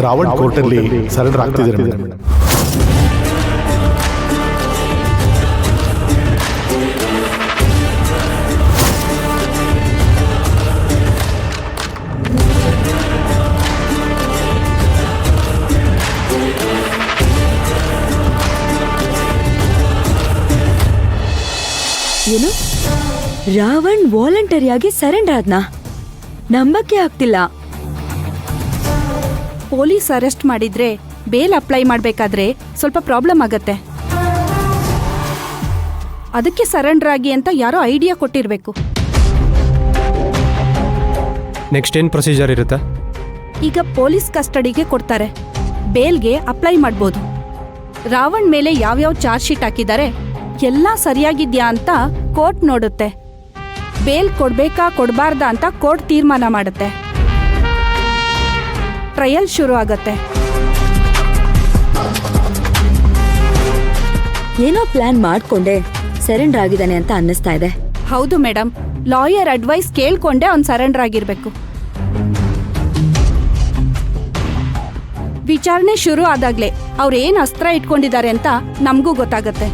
ರಾವಣ್ ಕೋರ್ಟಲ್ಲಿ ಸರೆಂಡರ್ ಆಗ್ತಿದ್ದಾರೆ ಮೇಡಮ್. ಏನು, ರಾವಣ್ ವಾಲಂಟರಿಯಾಗಿ ಸರೆಂಡರ್ ಆದ್ನಾ? ನಂಬಕ್ಕೆ ಆಗ್ತಿಲ್ಲ. ಪೊಲೀಸ್ ಅರೆಸ್ಟ್ ಮಾಡಿದ್ರೆ ಬೇಲ್ ಅಪ್ಲೈ ಮಾಡಬೇಕಾದ್ರೆ ಸ್ವಲ್ಪ ಪ್ರಾಬ್ಲಮ್ ಆಗತ್ತೆ. ಅದಕ್ಕೆ ಸರೆಂಡರ್ ಆಗಿ ಅಂತ ಯಾರೋ ಐಡಿಯಾ ಕೊಟ್ಟಿರಬೇಕು. ನೆಕ್ಸ್ಟ್ ಏನು ಪ್ರೊಸೀಜರ್ ಇರುತ್ತೆ? ಈಗ ಪೊಲೀಸ್ ಕಸ್ಟಡಿಗೆ ಕೊಡ್ತಾರೆ. ಬೇಲ್ಗೆ ಅಪ್ಲೈ ಮಾಡ್ಬೋದು. ರಾವಣ್ ಮೇಲೆ ಯಾವ್ಯಾವ ಚಾರ್ಜ್ ಶೀಟ್ ಹಾಕಿದ್ದಾರೆ ಎಲ್ಲ ಸರಿಯಾಗಿದ್ಯಾ ಅಂತ ಕೋರ್ಟ್ ನೋಡುತ್ತೆ. ಬೇಲ್ ಕೊಡ್ಬೇಕಾ ಕೊಡಬಾರ್ದಾ ಅಂತ ಕೋರ್ಟ್ ತೀರ್ಮಾನ ಮಾಡುತ್ತೆ. ಟ್ರಯಲ್ ಶುರು ಆಗತ್ತೆ. ಏನೋ ಪ್ಲಾನ್ ಮಾಡ್ಕೊಂಡೆ ಸರೆಂಡರ್ ಆಗಿದ್ದಾನೆ ಅಂತ ಅನ್ನಿಸ್ತಾ ಇದೆ. ಹೌದು ಮೇಡಮ್, ಲಾಯರ್ ಅಡ್ವೈಸ್ ಕೇಳ್ಕೊಂಡೆ ಅವ್ನು ಸರೆಂಡರ್ ಆಗಿರ್ಬೇಕು. ವಿಚಾರಣೆ ಶುರು ಆದಾಗ್ಲೇ ಅವ್ರೇನ್ ಅಸ್ತ್ರ ಇಟ್ಕೊಂಡಿದ್ದಾರೆ ಅಂತ ನಮಗೂ ಗೊತ್ತಾಗತ್ತೆ.